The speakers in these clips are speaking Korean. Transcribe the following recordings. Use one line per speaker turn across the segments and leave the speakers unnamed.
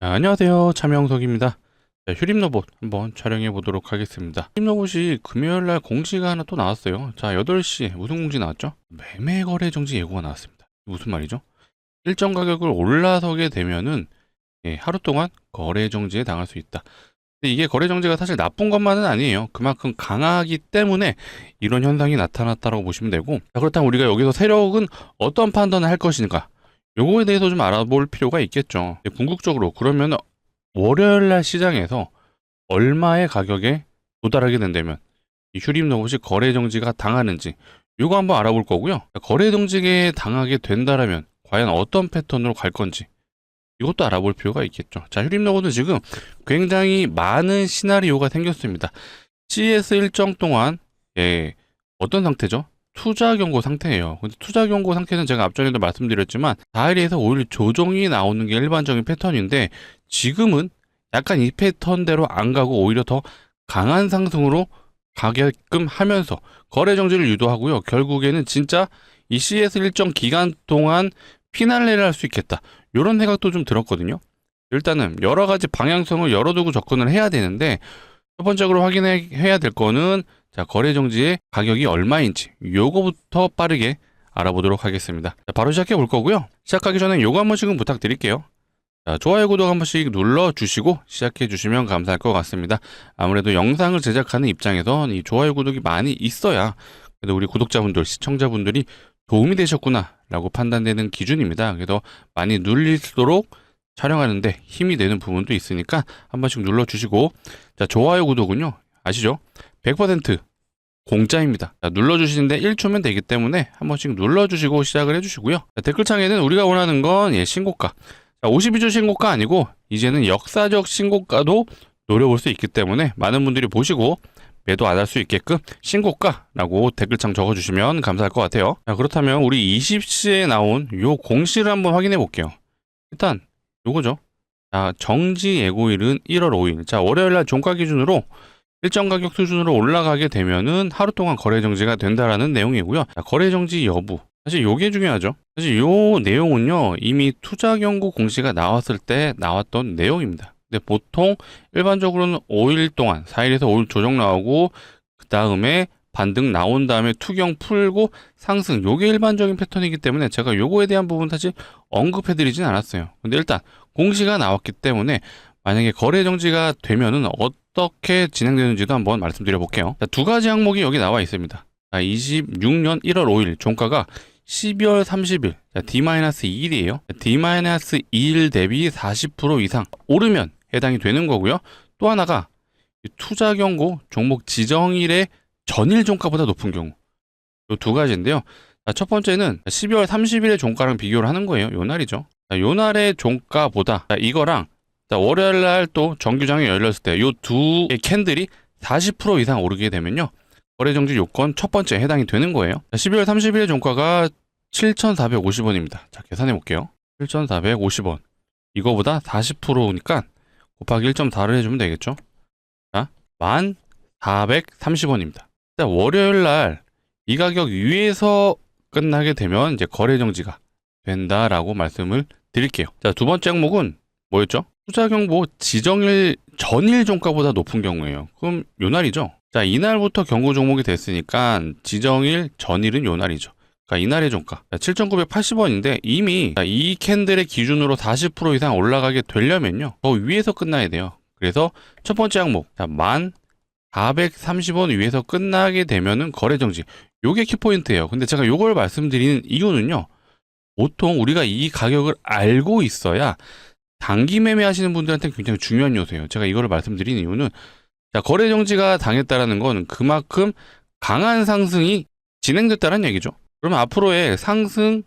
안녕하세요. 차명석입니다. 자, 휴림로봇 한번 촬영해 보도록 하겠습니다. 휴림로봇이 금요일날 공지가 하나 또 나왔어요. 자, 8시에 무슨 공지 나왔죠? 매매 거래 정지 예고가 나왔습니다. 무슨 말이죠? 일정 가격을 올라서게 되면은 하루 동안 거래 정지에 당할 수 있다. 근데 이게 거래 정지가 사실 나쁜 것만은 아니에요. 그만큼 강하기 때문에 이런 현상이 나타났다고 보시면 되고, 자, 그렇다면 우리가 여기서 세력은 어떤 판단을 할 것인가? 요거에 대해서 좀 알아볼 필요가 있겠죠. 궁극적으로 그러면 월요일 날 시장에서 얼마의 가격에 도달하게 된다면 이 휴림 로봇이 거래 정지가 당하는지 요거 한번 알아볼 거고요. 거래 정지에 당하게 된다라면 과연 어떤 패턴으로 갈 건지 이것도 알아볼 필요가 있겠죠. 자, 휴림 로봇은 지금 굉장히 많은 시나리오가 생겼습니다. CS 일정 동안 어떤 상태죠? 투자 경고 상태예요. 근데 투자 경고 상태는 제가 앞전에도 말씀드렸지만 4일에서 5일 조정이 나오는 게 일반적인 패턴인데 지금은 약간 이 패턴대로 안 가고 오히려 더 강한 상승으로 가게끔 하면서 거래 정지를 유도하고요. 결국에는 진짜 이 CS 일정 기간 동안 피날레를 할 수 있겠다. 이런 생각도 좀 들었거든요. 일단은 여러 가지 방향성을 열어두고 접근을 해야 되는데 첫 번째로 확인해야 될 거는 자, 거래 정지의 가격이 얼마인지 요거부터 빠르게 알아보도록 하겠습니다. 자, 바로 시작해 볼 거고요. 시작하기 전에 요거 한 번씩은 부탁드릴게요. 자, 좋아요, 구독 한 번씩 눌러주시고 시작해 주시면 감사할 것 같습니다. 아무래도 영상을 제작하는 입장에선 이 좋아요, 구독이 많이 있어야 그래도 우리 구독자분들, 시청자분들이 도움이 되셨구나 라고 판단되는 기준입니다. 그래서 많이 눌릴수록 촬영하는데 힘이 되는 부분도 있으니까 한 번씩 눌러주시고, 자, 좋아요, 구독은요 아시죠? 100% 공짜입니다. 자, 눌러주시는데 1초면 되기 때문에 한 번씩 눌러주시고 시작을 해주시고요. 자, 댓글창에는 우리가 원하는 건 신고가. 자, 52주 신고가 아니고 이제는 역사적 신고가도 노려볼 수 있기 때문에 많은 분들이 보시고 매도 안 할 수 있게끔 신고가라고 댓글창 적어주시면 감사할 것 같아요. 자, 그렇다면 우리 20시에 나온 요 공시를 한번 확인해 볼게요. 일단 요거죠. 자, 정지 예고일은 1월 5일. 자, 월요일날 종가 기준으로 일정 가격 수준으로 올라가게 되면은 하루 동안 거래 정지가 된다라는 내용이고요. 자, 거래 정지 여부. 사실 요게 중요하죠. 사실 요 내용은요, 이미 투자 경고 공시가 나왔을 때 나왔던 내용입니다. 근데 보통 일반적으로는 5일 동안 4일에서 5일 조정 나오고 그 다음에 반등 나온 다음에 투경 풀고 상승, 요게 일반적인 패턴이기 때문에 제가 요거에 대한 부분 사실 언급해 드리진 않았어요. 근데 일단 공시가 나왔기 때문에 만약에 거래 정지가 되면은 어떻게 진행되는지도 한번 말씀드려 볼게요. 자, 두 가지 항목이 여기 나와 있습니다. 자, 26년 1월 5일 종가가 12월 30일 D-2일이에요. D-2일 대비 40% 이상 오르면 해당이 되는 거고요. 또 하나가 투자 경고 종목 지정일의 전일 종가보다 높은 경우, 이 두 가지인데요. 자, 첫 번째는 12월 30일의 종가랑 비교를 하는 거예요. 요 날이죠. 자, 요 날의 종가보다 이거랑 자, 월요일 날 또 정규장이 열렸을 때 요 두 캔들이 40% 이상 오르게 되면요, 거래 정지 요건 첫 번째 해당이 되는 거예요. 자, 12월 30일의 종가가 7,450원입니다. 자, 계산해 볼게요. 7,450원. 이거보다 40%니까 곱하기 1.4를 해주면 되겠죠. 자, 1,430원입니다. 자, 월요일 날 이 가격 위에서 끝나게 되면 이제 거래 정지가 된다라고 말씀을 드릴게요. 자, 두 번째 항목은 뭐였죠? 투자 경보 지정일 전일 종가보다 높은 경우예요. 그럼 요 날이죠. 자, 이날부터 경고 종목이 됐으니까 지정일 전일은 요 날이죠. 그러니까 이날의 종가 7,980원인데 이미 이 캔들의 기준으로 40% 이상 올라가게 되려면요, 더 위에서 끝나야 돼요. 그래서 첫 번째 항목 1,430원 위에서 끝나게 되면은 거래 정지. 요게 키포인트예요. 근데 제가 요걸 말씀드리는 이유는요, 보통 우리가 이 가격을 알고 있어야 단기 매매 하시는 분들한테 굉장히 중요한 요소예요. 제가 이거를 말씀드리는 이유는, 자, 거래 정지가 당했다라는 건 그만큼 강한 상승이 진행됐다는 얘기죠. 그러면 앞으로의 상승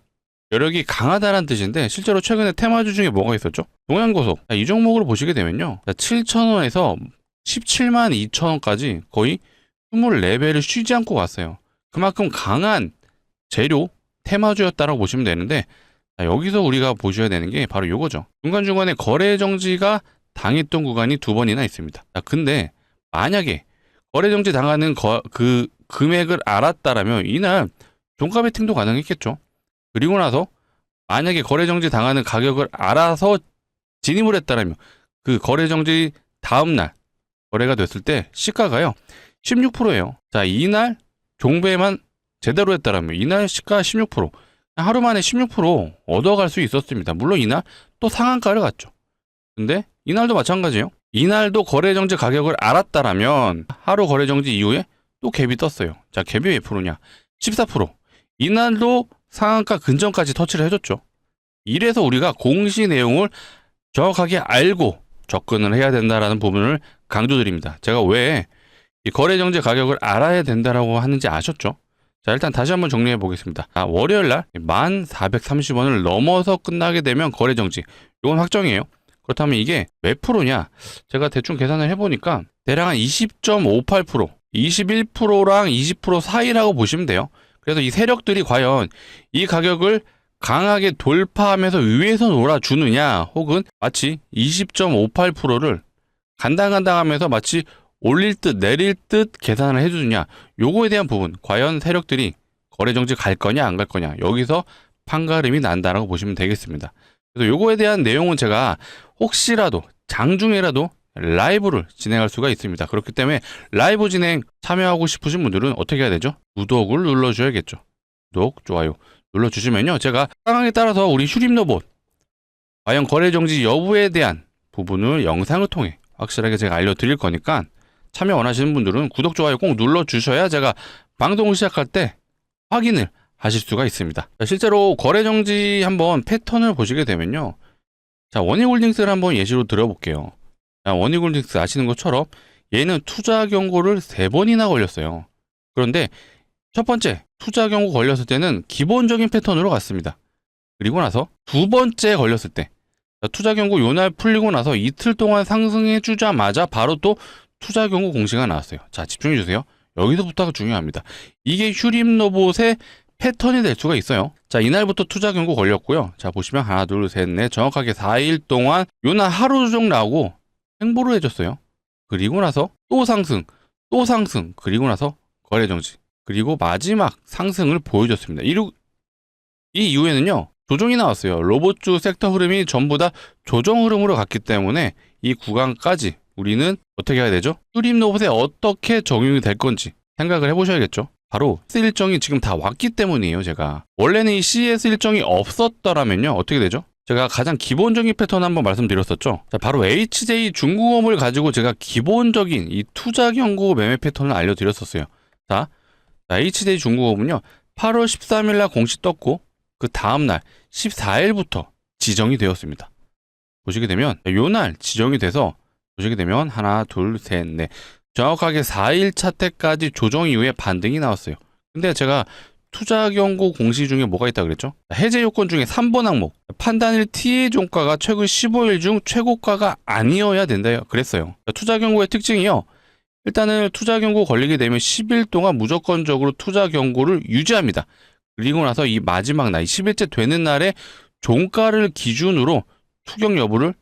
여력이 강하다는 뜻인데, 실제로 최근에 테마주 중에 뭐가 있었죠? 동양고속. 자, 이 종목으로 보시게 되면요, 7,000원에서 17만 2천원까지 거의 24배를 쉬지 않고 갔어요. 그만큼 강한 재료 테마주였다라고 보시면 되는데, 자, 여기서 우리가 보셔야 되는 게 바로 요거죠. 중간중간에 거래 정지가 당했던 구간이 두 번이나 있습니다. 자, 근데 만약에 거래 정지 당하는 그 금액을 알았다라면 이날 종가 베팅도 가능했겠죠. 그리고 나서 만약에 거래 정지 당하는 가격을 알아서 진입을 했다라면 그 거래 정지 다음 날 거래가 됐을 때 시가가요 16%예요. 자, 이날 종배만 제대로 했다라면 이날 시가 16%, 하루 만에 16% 얻어갈 수 있었습니다. 물론 이날 또 상한가를 갔죠. 근데 이날도 마찬가지예요. 이날도 거래정지 가격을 알았다라면 하루 거래정지 이후에 또 갭이 떴어요. 자, 갭이 몇 프로냐? 14%. 이날도 상한가 근전까지 터치를 해줬죠. 이래서 우리가 공시 내용을 정확하게 알고 접근을 해야 된다라는 부분을 강조드립니다. 제가 왜 이 거래정지 가격을 알아야 된다라고 하는지 아셨죠? 자, 일단 다시 한번 정리해 보겠습니다. 월요일 날 1430원을 넘어서 끝나게 되면 거래정지. 이건 확정이에요. 그렇다면 이게 몇 프로냐? 제가 대충 계산을 해보니까 대략 한 20.58%, 21%랑 20% 사이라고 보시면 돼요. 그래서 이 세력들이 과연 이 가격을 강하게 돌파하면서 위에서 놀아주느냐, 혹은 마치 20.58%를 간당간당하면서 마치 올릴 듯 내릴 듯 계산을 해주느냐, 요거에 대한 부분, 과연 세력들이 거래정지 갈 거냐 안 갈 거냐, 여기서 판가름이 난다라고 보시면 되겠습니다. 그래서 요거에 대한 내용은 제가 혹시라도 장중에라도 라이브를 진행할 수가 있습니다. 그렇기 때문에 라이브 진행 참여하고 싶으신 분들은 어떻게 해야 되죠? 구독을 눌러줘야겠죠. 구독, 좋아요 눌러주시면요, 제가 상황에 따라서 우리 휴림로봇 과연 거래정지 여부에 대한 부분을 영상을 통해 확실하게 제가 알려드릴 거니까 참여 원하시는 분들은 구독, 좋아요 꼭 눌러주셔야 제가 방송을 시작할 때 확인을 하실 수가 있습니다. 실제로 거래정지 한번 패턴을 보시게 되면요, 자, 원익홀딩스를 한번 예시로 들어볼게요. 자, 원익홀딩스 아시는 것처럼 얘는 투자 경고를 3번이나 걸렸어요. 그런데 첫 번째 투자 경고 걸렸을 때는 기본적인 패턴으로 갔습니다. 그리고 나서 두 번째 걸렸을 때, 자, 투자 경고 요날 풀리고 나서 이틀 동안 상승해 주자마자 바로 또 투자 경고 공시가 나왔어요. 자, 집중해 주세요. 여기서부터가 중요합니다. 이게 휴림로봇의 패턴이 될 수가 있어요. 자, 이날부터 투자 경고 걸렸고요. 자, 보시면 하나, 둘, 셋, 넷, 정확하게 4일 동안 요날 하루 조정 나오고 행보를 해줬어요. 그리고 나서 또 상승, 그리고 나서 거래정지, 그리고 마지막 상승을 보여줬습니다. 이 이후에는요, 조정이 나왔어요. 로봇주 섹터 흐름이 전부 다 조정 흐름으로 갔기 때문에 이 구간까지 우리는 어떻게 해야 되죠? 휴림로봇에 어떻게 적용이 될 건지 생각을 해보셔야겠죠. 바로 CS 일정이 지금 다 왔기 때문이에요. 제가 원래는 이 CS 일정이 없었더라면요, 어떻게 되죠? 제가 가장 기본적인 패턴 한번 말씀드렸었죠. 자, 바로 HJ 중공업을 가지고 제가 기본적인 이 투자 경고 매매 패턴을 알려드렸었어요. 자, HJ 중공업은요 8월 13일 날 공시 떴고 그 다음날 14일부터 지정이 되었습니다. 보시게 되면 요날 지정이 돼서 보시게 되면 하나, 둘, 셋, 넷, 정확하게 4일차 때까지 조정 이후에 반등이 나왔어요. 근데 제가 투자 경고 공시 중에 뭐가 있다 그랬죠? 해제 요건 중에 3번 항목, 판단일 TA 종가가 최근 15일 중 최고가가 아니어야 된다 그랬어요. 투자 경고의 특징이요, 일단은 투자 경고 걸리게 되면 10일 동안 무조건적으로 투자 경고를 유지합니다. 그리고 나서 이 마지막 날 10일째 되는 날에 종가를 기준으로 투경 여부를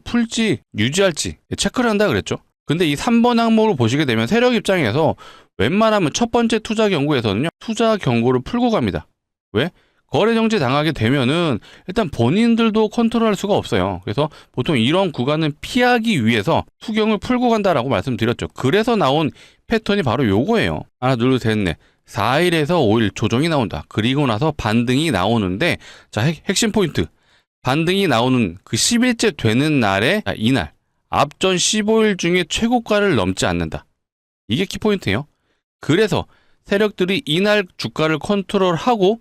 풀지 유지할지 체크를 한다 그랬죠. 근데 이 3번 항목을 보시게 되면 세력 입장에서 웬만하면 첫 번째 투자 경고에서는요, 투자 경고를 풀고 갑니다. 왜? 거래 정지 당하게 되면은 일단 본인들도 컨트롤할 수가 없어요. 그래서 보통 이런 구간은 피하기 위해서 투경을 풀고 간다라고 말씀드렸죠. 그래서 나온 패턴이 바로 요거예요. 하나, 둘, 셋, 넷, 4일에서 5일 조정이 나온다. 그리고 나서 반등이 나오는데, 자, 핵심 포인트, 반등이 나오는 그 10일째 되는 날에, 자, 이날 앞전 15일 중에 최고가를 넘지 않는다. 이게 키포인트예요. 그래서 세력들이 이날 주가를 컨트롤하고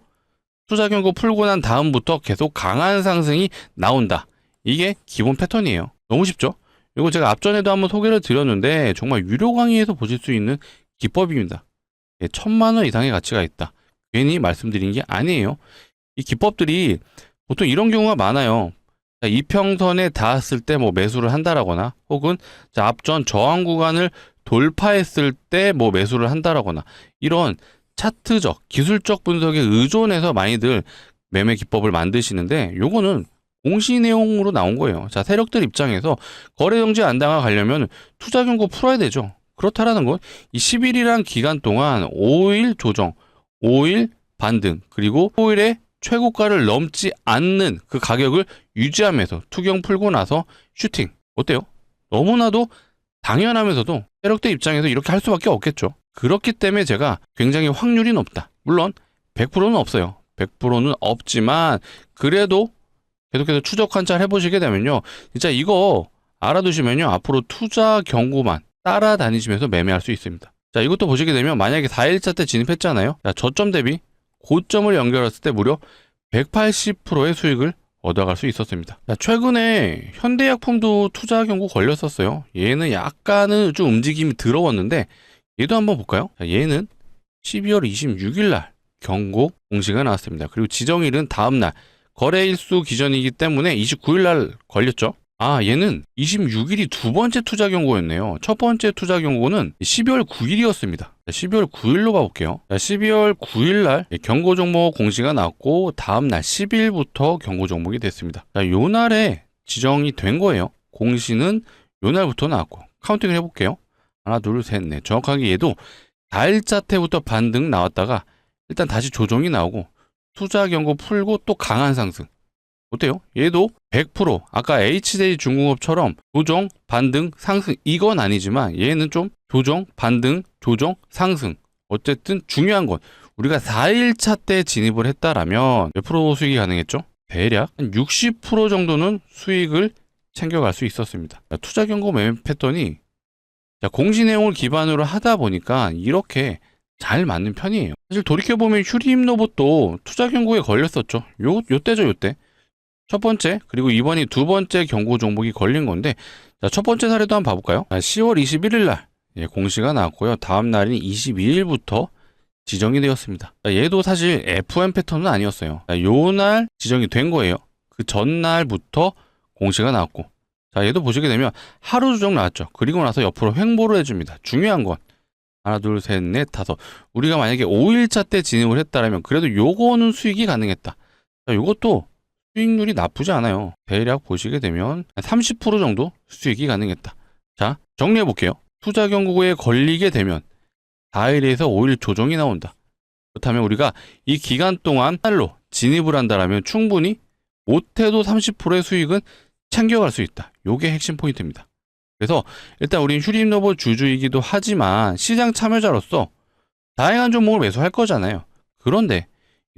투자 경고 풀고 난 다음부터 계속 강한 상승이 나온다. 이게 기본 패턴이에요. 너무 쉽죠? 이거 제가 앞전에도 한번 소개를 드렸는데 정말 유료 강의에서 보실 수 있는 기법입니다. 1000만 원 이상의 가치가 있다. 괜히 말씀드린 게 아니에요. 이 기법들이 보통 이런 경우가 많아요. 이평선에 닿았을 때 뭐 매수를 한다라거나, 혹은 앞전 저항 구간을 돌파했을 때 뭐 매수를 한다라거나, 이런 차트적, 기술적 분석에 의존해서 많이들 매매 기법을 만드시는데, 요거는 공시 내용으로 나온 거예요. 자, 세력들 입장에서 거래 정지 안 당하려면 투자 경고 풀어야 되죠. 그렇다라는 건 이 10일이란 기간 동안 5일 조정, 5일 반등, 그리고 5일에 최고가를 넘지 않는 그 가격을 유지하면서 투경 풀고 나서 슈팅. 어때요? 너무나도 당연하면서도 세력대 입장에서 이렇게 할 수밖에 없겠죠. 그렇기 때문에 제가 굉장히 확률이 높다. 물론 100%는 없어요. 100%는 없지만 그래도 계속해서 추적 관찰 해보시게 되면요. 진짜 이거 알아두시면요. 앞으로 투자 경고만 따라다니시면서 매매할 수 있습니다. 자, 이것도 보시게 되면 만약에 4일차 때 진입했잖아요. 자, 저점 대비 고점을 연결했을 때 무려 180%의 수익을 얻어갈 수 있었습니다. 자, 최근에 현대약품도 투자 경고 걸렸었어요. 얘는 약간은 좀 움직임이 들어왔는데 얘도 한번 볼까요? 자, 얘는 12월 26일 날 경고 공시가 나왔습니다. 그리고 지정일은 다음날 거래일수 기준이기 때문에 29일 날 걸렸죠. 아, 얘는 26일이 두 번째 투자 경고였네요. 첫 번째 투자 경고는 12월 9일이었습니다. 12월 9일로 봐볼게요. 12월 9일 날 경고 종목 공시가 나왔고 다음 날 10일부터 경고 종목이 됐습니다. 요 날에 지정이 된 거예요. 공시는 요 날부터 나왔고 카운팅을 해볼게요. 하나, 둘, 셋, 넷. 정확하게 얘도 4일차 때부터 반등 나왔다가 일단 다시 조정이 나오고 투자 경고 풀고 또 강한 상승. 어때요? 얘도 100% 아까 HJ 중공업처럼 조정, 반등, 상승 이건 아니지만 얘는 좀 조정, 반등, 조정, 상승. 어쨌든 중요한 건 우리가 4일차 때 진입을 했다라면 몇 프로 수익이 가능했죠? 대략 한 60% 정도는 수익을 챙겨갈 수 있었습니다. 투자 경고 매매 패턴이 공시 내용을 기반으로 하다 보니까 이렇게 잘 맞는 편이에요. 사실 돌이켜보면 휴림로봇도 투자 경고에 걸렸었죠. 요때죠, 요때. 첫 번째, 그리고 이번이 두 번째 경고 종목이 걸린 건데, 자, 첫 번째 사례도 한번 봐볼까요? 10월 21일 날 공시가 나왔고요. 다음 날인 22일부터 지정이 되었습니다. 자, 얘도 사실 FM 패턴은 아니었어요. 요 날 지정이 된 거예요. 그 전날부터 공시가 나왔고, 자, 얘도 보시게 되면 하루 조정 나왔죠. 그리고 나서 옆으로 횡보를 해줍니다. 중요한 건 하나, 둘, 셋, 넷, 다섯. 우리가 만약에 5일차 때 진입을 했다면 그래도 요거는 수익이 가능했다. 자, 요것도 수익률이 나쁘지 않아요. 대략 보시게 되면 30% 정도 수익이 가능했다. 자, 정리해 볼게요. 투자 경고에 걸리게 되면 4일에서 5일 조정이 나온다. 그렇다면 우리가 이 기간 동안 달로 진입을 한다면 충분히 못해도 30%의 수익은 챙겨갈 수 있다. 요게 핵심 포인트입니다. 그래서 일단 우린 휴림로봇 주주이기도 하지만 시장 참여자로서 다양한 종목을 매수할 거잖아요. 그런데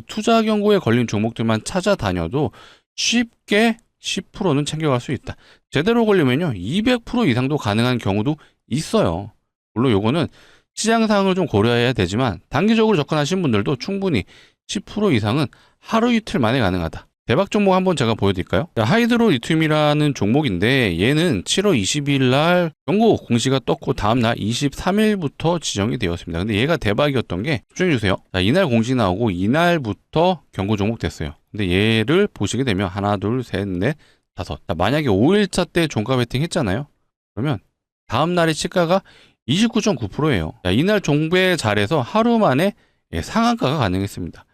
투자 경고에 걸린 종목들만 찾아다녀도 쉽게 10%는 챙겨갈 수 있다. 제대로 걸리면요 200% 이상도 가능한 경우도 있어요. 물론 요거는 시장 상황을 좀 고려해야 되지만 단기적으로 접근하신 분들도 충분히 10% 이상은 하루 이틀 만에 가능하다. 대박 종목 한번 제가 보여드릴까요? 하이드로 리튬이라는 종목인데 얘는 7월 22일 날 경고 공시가 떴고 다음날 23일부터 지정이 되었습니다. 근데 얘가 대박이었던 게 집중해주세요. 자, 이날 공시 나오고 이날부터 경고 종목 됐어요. 근데 얘를 보시게 되면 하나, 둘, 셋, 넷, 다섯. 자, 만약에 5일차 때 종가 베팅 했잖아요. 그러면 다음날의 시가가 29.9%예요. 이날 종배 잘해서 하루 만에 상한가가 가능했습니다.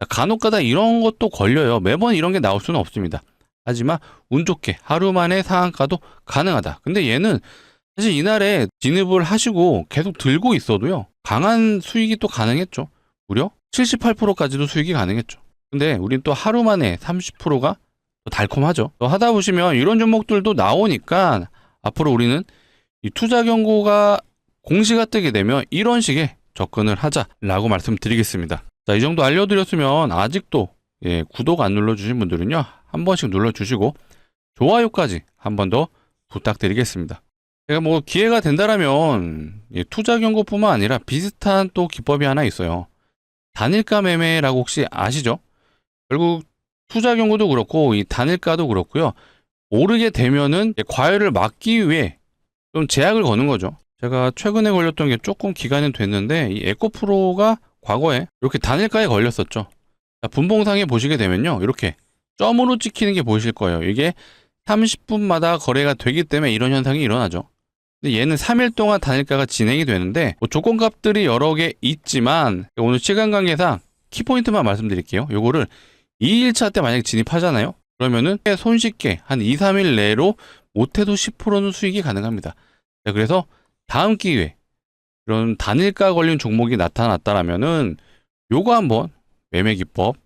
간혹가다 이런 것도 걸려요. 매번 이런 게 나올 수는 없습니다. 하지만 운 좋게 하루 만에 상한가도 가능하다. 근데 얘는 사실 이날에 진입을 하시고 계속 들고 있어도요. 강한 수익이 또 가능했죠. 무려 78%까지도 수익이 가능했죠. 근데 우린 또 하루 만에 30%가 또 달콤하죠. 또 하다 보시면 이런 종목들도 나오니까 앞으로 우리는 이 투자 경고가 공시가 뜨게 되면 이런 식의 접근을 하자라고 말씀드리겠습니다. 자, 이 정도 알려드렸으면 아직도 구독 안 눌러주신 분들은요 한 번씩 눌러주시고 좋아요까지 한 번 더 부탁드리겠습니다. 제가 뭐 기회가 된다라면 투자 경고뿐만 아니라 비슷한 또 기법이 하나 있어요. 단일가 매매라고 혹시 아시죠? 결국 투자 경고도 그렇고 이 단일가도 그렇고요. 오르게 되면은 과열을 막기 위해 좀 제약을 거는 거죠. 제가 최근에 걸렸던 게 조금 기간이 됐는데 이 에코프로가 과거에 이렇게 단일가에 걸렸었죠. 분봉상에 보시게 되면요. 이렇게 점으로 찍히는 게 보이실 거예요. 이게 30분마다 거래가 되기 때문에 이런 현상이 일어나죠. 근데 얘는 3일 동안 단일가가 진행이 되는데 뭐 조건값들이 여러 개 있지만 오늘 시간 관계상 키포인트만 말씀드릴게요. 요거를 2일차 때 만약에 진입하잖아요. 그러면은 손쉽게 한 2, 3일 내로 못해도 10%는 수익이 가능합니다. 그래서 다음 기회에 이런 단일가 걸린 종목이 나타났다라면은 요거 한번 매매 기법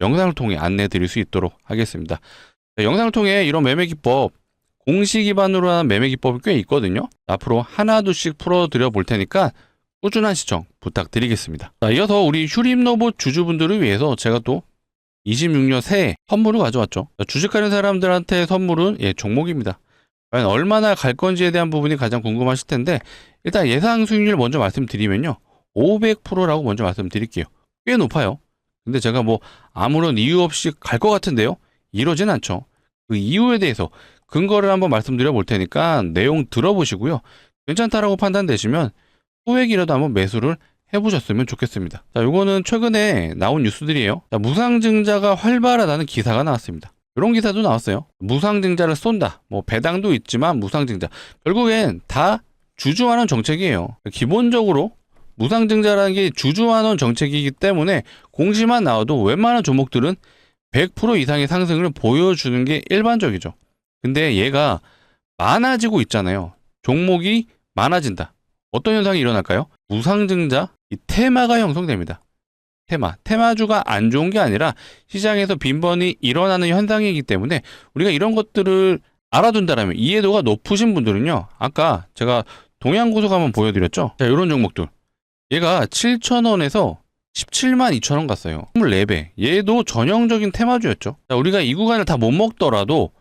영상을 통해 안내 드릴 수 있도록 하겠습니다. 자, 영상을 통해 이런 매매 기법, 공시 기반으로 한 매매 기법이 꽤 있거든요. 앞으로 하나둘씩 풀어드려 볼 테니까 꾸준한 시청 부탁드리겠습니다. 자, 이어서 우리 휴림로봇 주주분들을 위해서 제가 또 26년 새해 선물을 가져왔죠. 자, 주식하는 사람들한테 선물은 종목입니다. 과연 얼마나 갈 건지에 대한 부분이 가장 궁금하실 텐데, 일단 예상 수익률 먼저 말씀드리면요, 500%라고 먼저 말씀드릴게요. 꽤 높아요. 근데 제가 뭐 아무런 이유 없이 갈 것 같은데요, 이러진 않죠. 그 이유에 대해서 근거를 한번 말씀드려 볼 테니까 내용 들어보시고요, 괜찮다라고 판단되시면 소액이라도 한번 매수를 해보셨으면 좋겠습니다. 자, 요거는 최근에 나온 뉴스들이에요. 자, 무상증자가 활발하다는 기사가 나왔습니다. 이런 기사도 나왔어요. 무상증자를 쏜다. 뭐 배당도 있지만 무상증자. 결국엔 다 주주환원 정책이에요. 기본적으로 무상증자라는 게 주주환원 정책이기 때문에 공시만 나와도 웬만한 종목들은 100% 이상의 상승을 보여주는 게 일반적이죠. 근데 얘가 많아지고 있잖아요. 종목이 많아진다. 어떤 현상이 일어날까요? 무상증자, 이 테마가 형성됩니다. 테마주가 안 좋은 게 아니라 시장에서 빈번히 일어나는 현상이기 때문에 우리가 이런 것들을 알아둔다라면, 이해도가 높으신 분들은요, 아까 제가 동양고속 한번 보여드렸죠. 자, 이런 종목들. 얘가 7,000원에서 17만 2천원 갔어요. 24배. 얘도 전형적인 테마주였죠. 자, 우리가 이 구간을 다 못 먹더라도,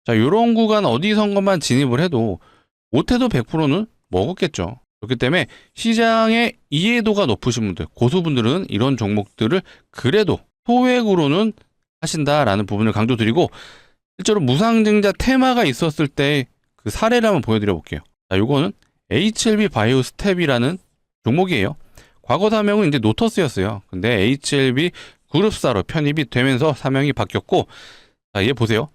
자, 이런 구간 어디선가만 진입을 해도 못해도 100%는 먹었겠죠. 그렇기 때문에 시장의 이해도가 높으신 분들, 고수분들은 이런 종목들을 그래도 소액으로는 하신다라는 부분을 강조드리고, 실제로 무상증자 테마가 있었을 때 그 사례를 한번 보여드려 볼게요. 자, 요거는 HLB 바이오 스텝이라는 종목이에요. 과거 사명은 이제 노터스였어요. 근데 HLB 그룹사로 편입이 되면서 사명이 바뀌었고, 자, 얘 보세요.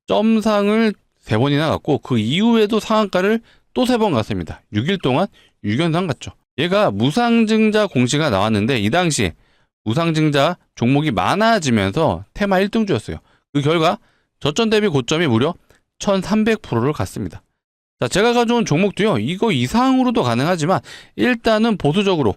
점상을 3번이나 갔고, 그 이후에도 상한가를 또 3번 갔습니다. 6일 동안 6연상 갔죠. 얘가 무상증자 공시가 나왔는데, 이 당시에 무상증자 종목이 많아지면서 테마 1등주였어요. 그 결과 저점 대비 고점이 무려 1300%를 갔습니다. 자, 제가 가져온 종목도요, 이거 이상으로도 가능하지만 일단은 보수적으로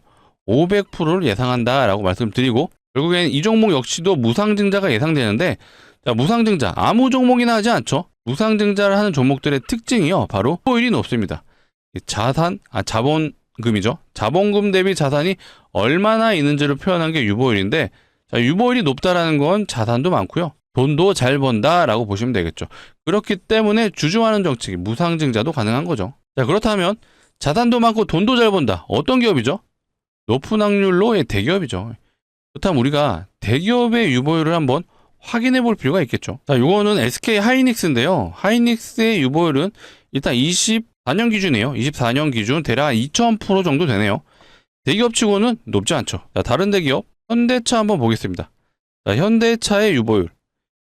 500%를 예상한다라고 말씀드리고, 결국엔 이 종목 역시도 무상증자가 예상되는데, 자, 무상증자 아무 종목이나 하지 않죠. 무상증자를 하는 종목들의 특징이요, 바로 수익률이 높습니다. 자본금이죠. 자본금 대비 자산이 얼마나 있는지를 표현한 게 유보율인데, 자, 유보율이 높다라는 건 자산도 많고요, 돈도 잘 번다라고 보시면 되겠죠. 그렇기 때문에 주주환원 정책이 무상증자도 가능한 거죠. 자, 그렇다면 자산도 많고 돈도 잘 번다. 어떤 기업이죠? 높은 확률로의 대기업이죠. 그렇다면 우리가 대기업의 유보율을 한번 확인해 볼 필요가 있겠죠. 자, 요거는 SK 하이닉스인데요. 하이닉스의 유보율은 일단 24년 기준이에요. 24년 기준 대략 2000% 정도 되네요. 대기업 치고는 높지 않죠. 자, 다른 대기업 현대차 한번 보겠습니다. 자, 현대차의 유보율.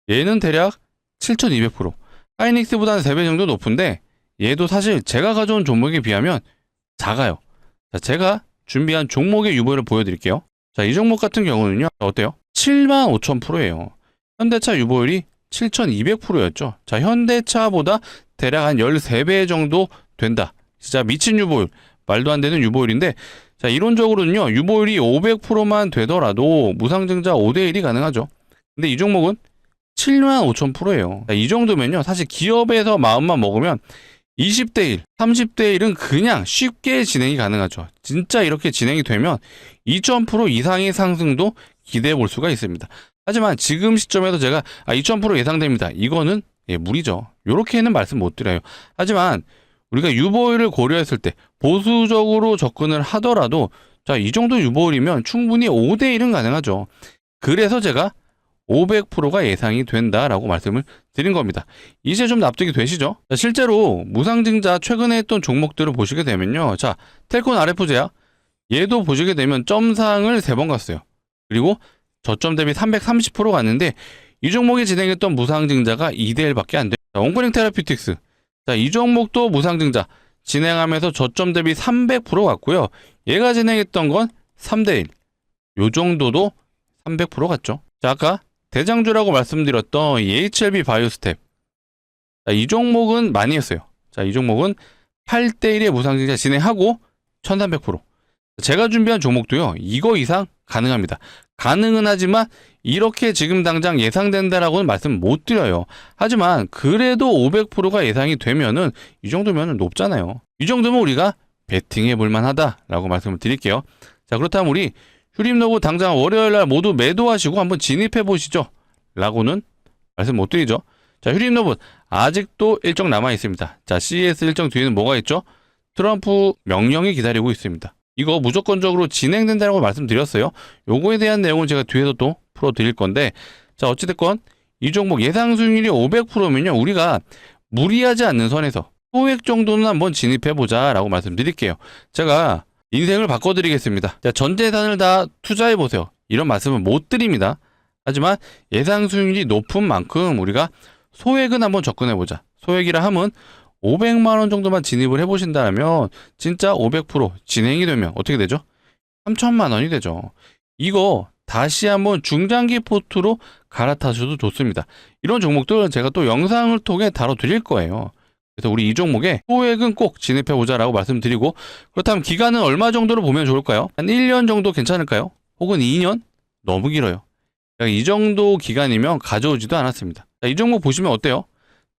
얘는 대략 7200%. 하이닉스보다는 3배 정도 높은데, 얘도 사실 제가 가져온 종목에 비하면 작아요. 자, 제가 준비한 종목의 유보율을 보여드릴게요. 자, 이 종목 같은 경우는요, 어때요? 75,000%예요. 현대차 유보율이 7200%였죠. 자, 현대차보다 대략 한 13배 정도 된다. 진짜 미친 유보율, 말도 안 되는 유보율인데, 자, 이론적으로는요, 유보율이 500%만 되더라도 무상증자 5대1이 가능하죠. 근데 이 종목은 75,000%예요. 자, 이 정도면요, 사실 기업에서 마음만 먹으면 20대1, 30대1은 그냥 쉽게 진행이 가능하죠. 진짜 이렇게 진행이 되면 2000% 이상의 상승도 기대해 볼 수가 있습니다. 하지만 지금 시점에서 제가 2000% 예상됩니다, 이거는 무리죠. 이렇게는 말씀 못 드려요. 하지만 우리가 유보율을 고려했을 때 보수적으로 접근을 하더라도, 자, 이 정도 유보율이면 충분히 5대1은 가능하죠. 그래서 제가 500%가 예상이 된다라고 말씀을 드린 겁니다. 이제 좀 납득이 되시죠? 자, 실제로 무상증자 최근에 했던 종목들을 보시게 되면요, 자, 텔콘 RF제약, 얘도 보시게 되면 점상을 3번 갔어요. 그리고 저점 대비 330% 갔는데, 이 종목이 진행했던 무상증자가 2대1밖에 안 돼요. 옹코닝 테라피틱스, 자, 이 종목도 무상증자 진행하면서 저점 대비 300% 갔고요. 얘가 진행했던 건 3대1. 요 정도도 300% 갔죠. 자, 아까 대장주라고 말씀드렸던 이 HLB 바이오스텝, 자, 이 종목은 많이 했어요. 자, 이 종목은 8대1의 무상증자 진행하고 1300%. 제가 준비한 종목도요, 이거 이상 가능합니다. 가능은 하지만 이렇게 지금 당장 예상된다라고는 말씀 못 드려요. 하지만 그래도 500%가 예상이 되면은 이 정도면 높잖아요. 이 정도면 우리가 베팅해 볼만 하다라고 말씀을 드릴게요. 자, 그렇다면 우리 휴림노브 당장 월요일날 모두 매도하시고 한번 진입해 보시죠 라고는 말씀 못 드리죠. 자, 휴림노브 아직도 일정 남아 있습니다. 자, CS 일정 뒤에는 뭐가 있죠? 트럼프 명령이 기다리고 있습니다. 이거 무조건적으로 진행된다고 말씀드렸어요. 요거에 대한 내용은 제가 뒤에서 또 풀어드릴 건데, 자, 어찌됐건 이 종목 예상 수익률이 500%면요 우리가 무리하지 않는 선에서 소액 정도는 한번 진입해보자 라고 말씀드릴게요. 제가 인생을 바꿔드리겠습니다. 자, 전 재산을 다 투자해보세요, 이런 말씀은 못 드립니다. 하지만 예상 수익률이 높은 만큼 우리가 소액은 한번 접근해보자. 소액이라 함은 500만원 정도만 진입을 해보신다면 진짜 500% 진행이 되면 어떻게 되죠? 3천만원이 되죠. 이거 다시 한번 중장기 포트로 갈아타셔도 좋습니다. 이런 종목들은 제가 또 영상을 통해 다뤄드릴 거예요. 그래서 우리 이 종목에 소액은 꼭 진입해보자 라고 말씀드리고, 그렇다면 기간은 얼마 정도로 보면 좋을까요? 한 1년 정도 괜찮을까요? 혹은 2년? 너무 길어요. 이 정도 기간이면 가져오지도 않았습니다. 자, 이 종목 보시면 어때요?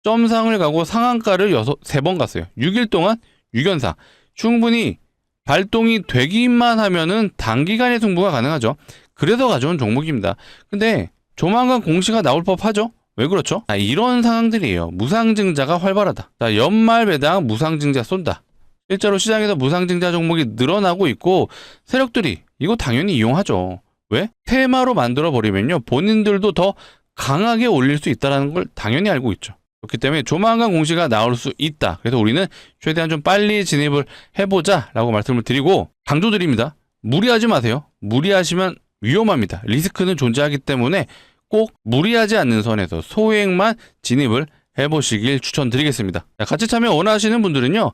점상을 가고 상한가를 3번 갔어요. 6일 동안 6연상. 충분히 발동이 되기만 하면은 단기간의 승부가 가능하죠. 그래서 가져온 종목입니다. 근데 조만간 공시가 나올 법하죠? 왜 그렇죠? 이런 상황들이에요. 무상증자가 활발하다. 자, 연말 배당 무상증자 쏜다. 실제로 시장에서 무상증자 종목이 늘어나고 있고 세력들이 이거 당연히 이용하죠. 왜? 테마로 만들어버리면요 본인들도 더 강하게 올릴 수 있다는 걸 당연히 알고 있죠. 그렇기 때문에 조만간 공시가 나올 수 있다. 그래서 우리는 최대한 좀 빨리 진입을 해보자 라고 말씀을 드리고, 강조드립니다. 무리하지 마세요. 무리하시면 위험합니다. 리스크는 존재하기 때문에 꼭 무리하지 않는 선에서 소액만 진입을 해보시길 추천드리겠습니다. 자, 같이 참여 원하시는 분들은요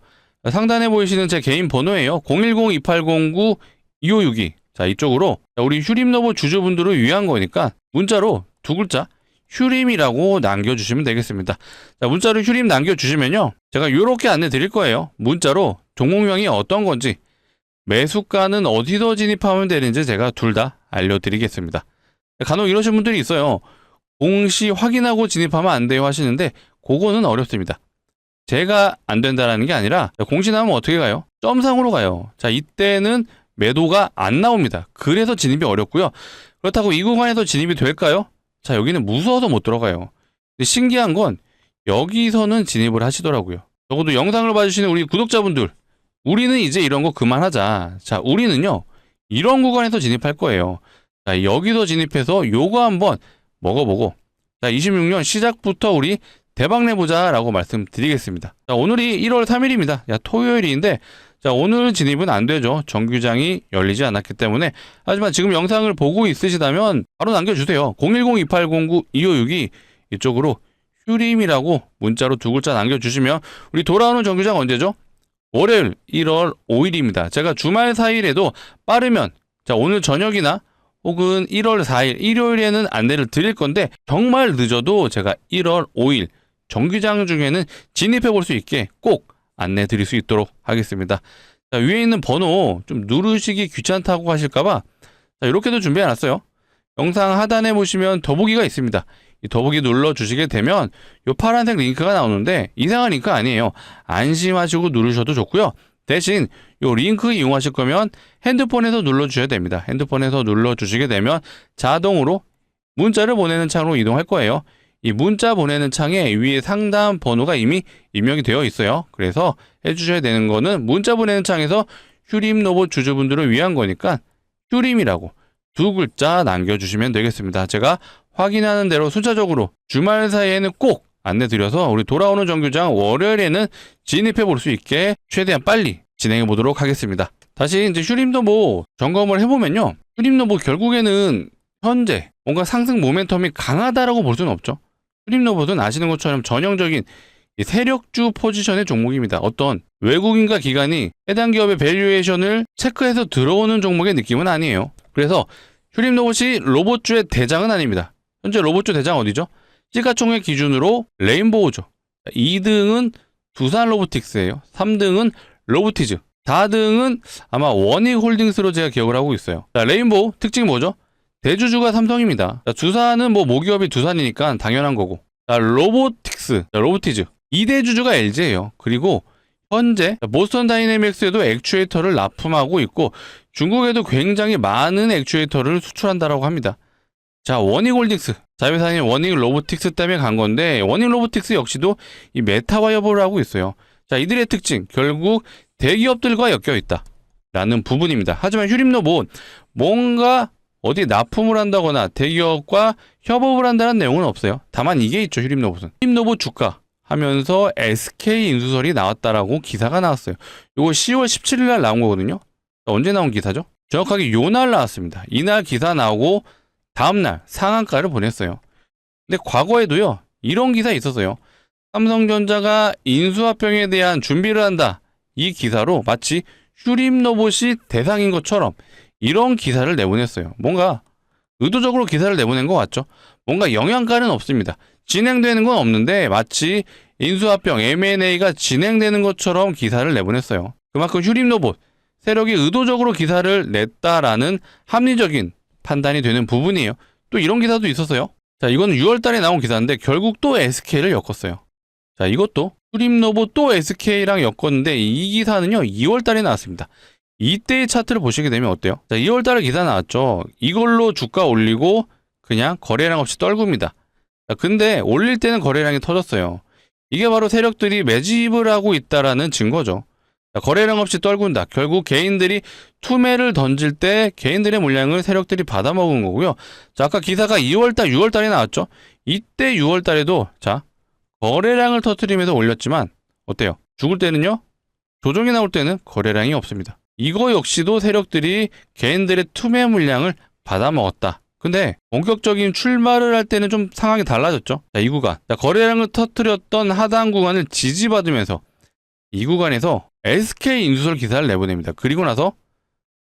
상단에 보이시는 제 개인 번호예요. 010-2809-2562. 자, 이쪽으로 우리 휴림노브 주주분들을 위한 거니까 문자로 2글자 휴림이라고 남겨주시면 되겠습니다. 자, 문자로 휴림 남겨주시면요 제가 이렇게 안내 드릴 거예요. 문자로 종목명이 어떤 건지, 매수가는 어디서 진입하면 되는지 제가 둘 다 알려드리겠습니다. 간혹 이러신 분들이 있어요. 공시 확인하고 진입하면 안 돼요 하시는데 그거는 어렵습니다. 제가 안 된다라는 게 아니라 공시 나오면 어떻게 가요? 점상으로 가요. 자, 이때는 매도가 안 나옵니다. 그래서 진입이 어렵고요. 그렇다고 이 구간에서 진입이 될까요? 자, 여기는 무서워서 못 들어가요. 근데 신기한 건 여기서는 진입을 하시더라고요. 적어도 영상을 봐주시는 우리 구독자분들, 우리는 이제 이런 거 그만하자. 자, 우리는요 이런 구간에서 진입할 거예요. 자, 여기서 진입해서 요거 한번 먹어보고, 자, 26년 시작부터 우리 대박 내보자 라고 말씀드리겠습니다. 자, 오늘이 1월 3일입니다. 야, 토요일인데, 자, 오늘 진입은 안 되죠. 정규장이 열리지 않았기 때문에. 하지만 지금 영상을 보고 있으시다면 바로 남겨주세요. 010-2809-2562 이쪽으로 휴림이라고 문자로 2글자 남겨주시면, 우리 돌아오는 정규장 언제죠? 월요일 1월 5일입니다. 제가 주말 4일에도 빠르면, 자, 오늘 저녁이나 혹은 1월 4일 일요일에는 안내를 드릴 건데, 정말 늦어도 제가 1월 5일 정규장 중에는 진입해 볼 수 있게 꼭 안내 드릴 수 있도록 하겠습니다. 자, 위에 있는 번호 좀 누르시기 귀찮다고 하실까봐 자, 이렇게도 준비해 놨어요. 영상 하단에 보시면 더보기가 있습니다. 이 더보기 눌러 주시게 되면 이 파란색 링크가 나오는데 이상한 링크 아니에요. 안심하시고 누르셔도 좋고요. 대신 이 링크 이용하실 거면 핸드폰에서 눌러주셔야 됩니다. 핸드폰에서 눌러주시게 되면 자동으로 문자를 보내는 창으로 이동할 거예요. 이 문자 보내는 창에 위에 상담 번호가 이미 입력이 되어 있어요. 그래서 해주셔야 되는 거는 문자 보내는 창에서 휴림노브 주주분들을 위한 거니까 휴림이라고 2글자 남겨주시면 되겠습니다. 제가 확인하는 대로 순차적으로 주말 사이에는 꼭 안내드려서 우리 돌아오는 정규장 월요일에는 진입해 볼 수 있게 최대한 빨리 진행해 보도록 하겠습니다. 다시 이제 휴림노브 점검을 해보면요, 휴림노브 결국에는 현재 뭔가 상승 모멘텀이 강하다라고 볼 수는 없죠. 휴림노브는 아시는 것처럼 전형적인 세력주 포지션의 종목입니다. 어떤 외국인과 기관이 해당 기업의 밸류에이션을 체크해서 들어오는 종목의 느낌은 아니에요. 그래서 휴림노브시 로봇주의 대장은 아닙니다. 현재 로봇주 대장 어디죠? 시가총액 기준으로 레인보우죠. 2등은 두산 로보틱스예요. 3등은 로보티즈. 4등은 아마 원익홀딩스로 제가 기억을 하고 있어요. 자, 레인보우 특징이 뭐죠? 대주주가 삼성입니다. 자, 두산은 뭐 모기업이 두산이니까 당연한 거고. 자, 로보티즈 2대 주주가 LG예요. 그리고 현재 보스턴 다이내믹스에도 액추에이터를 납품하고 있고 중국에도 굉장히 많은 액추에이터를 수출한다라고 합니다. 자, 원익홀딩스 자회사인 원익로보틱스 때문에 간 건데 원익로보틱스 역시도 이 메타와 협업을 하고 있어요. 자, 이들의 특징 결국 대기업들과 엮여 있다 라는 부분입니다. 하지만 휴림로봇 뭔가 어디 납품을 한다거나 대기업과 협업을 한다는 내용은 없어요. 다만 이게 있죠. 휴림로봇은 휴림로봇 주가 하면서 SK 인수설이 나왔다라고 기사가 나왔어요. 이거 10월 17일 날 나온 거거든요. 언제 나온 기사죠? 정확하게 요날 나왔습니다. 이날 기사 나오고 다음날 상한가를 보냈어요. 근데 과거에도요 이런 기사 있었어요. 삼성전자가 인수합병에 대한 준비를 한다. 이 기사로 마치 휴림로봇이 대상인 것처럼 이런 기사를 내보냈어요. 뭔가 의도적으로 기사를 내보낸 것 같죠? 뭔가 영향가는 없습니다. 진행되는 건 없는데 마치 인수합병 M&A가 진행되는 것처럼 기사를 내보냈어요. 그만큼 휴림로봇 세력이 의도적으로 기사를 냈다라는 합리적인 판단이 되는 부분이에요. 또 이런 기사도 있었어요. 자, 이거는 6월 달에 나온 기사인데 결국 또 SK를 엮었어요. 자, 이것도 휴림로봇 또 SK랑 엮었는데 이 기사는요 2월 달에 나왔습니다. 이때의 차트를 보시게 되면 어때요? 자, 2월 달에 기사 나왔죠. 이걸로 주가 올리고 그냥 거래량 없이 떨굽니다. 자, 근데 올릴 때는 거래량이 터졌어요. 이게 바로 세력들이 매집을 하고 있다라는 증거죠. 자, 거래량 없이 떨군다. 결국 개인들이 투매를 던질 때 개인들의 물량을 세력들이 받아먹은 거고요. 자, 아까 기사가 2월달, 6월달에 나왔죠. 이때 6월달에도 자 거래량을 터뜨리면서 올렸지만 어때요? 죽을 때는요. 조정이 나올 때는 거래량이 없습니다. 이거 역시도 세력들이 개인들의 투매 물량을 받아먹었다. 근데 본격적인 출마를 할 때는 좀 상황이 달라졌죠. 자, 이 구간. 자, 거래량을 터뜨렸던 하단 구간을 지지받으면서 이 구간에서 SK 인수설 기사를 내보냅니다. 그리고 나서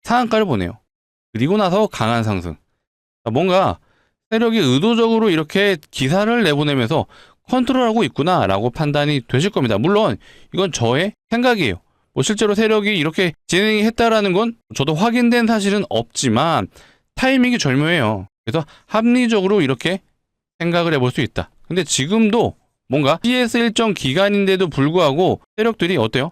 상한가를 보내요. 그리고 나서 강한 상승. 자, 뭔가 세력이 의도적으로 이렇게 기사를 내보내면서 컨트롤하고 있구나라고 판단이 되실 겁니다. 물론 이건 저의 생각이에요. 뭐 실제로 세력이 이렇게 진행이 했다라는 건 저도 확인된 사실은 없지만 타이밍이 절묘해요. 그래서 합리적으로 이렇게 생각을 해볼 수 있다. 근데 지금도 뭔가 CS 일정 기간인데도 불구하고 세력들이 어때요?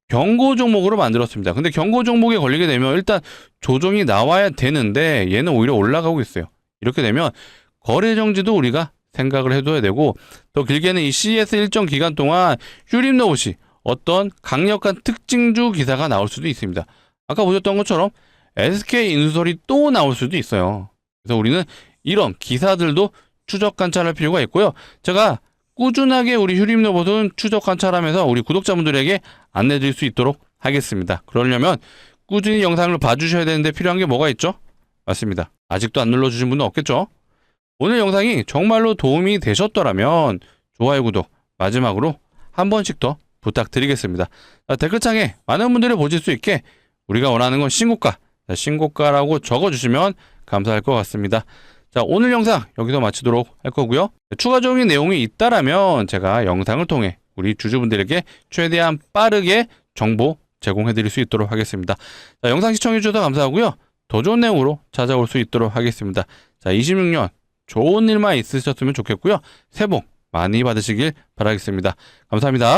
경고 종목으로 만들었습니다. 근데 경고 종목에 걸리게 되면 일단 조정이 나와야 되는데 얘는 오히려 올라가고 있어요. 이렇게 되면 거래 정지도 우리가 생각을 해둬야 되고 더 길게는 이 CS 일정 기간 동안 휴림로봇이 어떤 강력한 특징주 기사가 나올 수도 있습니다. 아까 보셨던 것처럼 SK 인수설이 또 나올 수도 있어요. 그래서 우리는 이런 기사들도 추적 관찰할 필요가 있고요. 제가 꾸준하게 우리 휴림로봇은 추적 관찰하면서 우리 구독자분들에게 안내드릴 수 있도록 하겠습니다. 그러려면 꾸준히 영상을 봐주셔야 되는데 필요한 게 뭐가 있죠? 맞습니다. 아직도 안 눌러주신 분은 없겠죠? 오늘 영상이 정말로 도움이 되셨더라면 좋아요, 구독 마지막으로 한 번씩 더 부탁드리겠습니다. 댓글창에 많은 분들이 보실 수 있게 우리가 원하는 건 신고가, 신고가라고 적어주시면 감사할 것 같습니다. 자, 오늘 영상 여기서 마치도록 할 거고요. 추가적인 내용이 있다라면 제가 영상을 통해 우리 주주분들에게 최대한 빠르게 정보 제공해드릴 수 있도록 하겠습니다. 자, 영상 시청해주셔서 감사하고요. 더 좋은 내용으로 찾아올 수 있도록 하겠습니다. 자, 26년 좋은 일만 있으셨으면 좋겠고요. 새해 복 많이 받으시길 바라겠습니다. 감사합니다.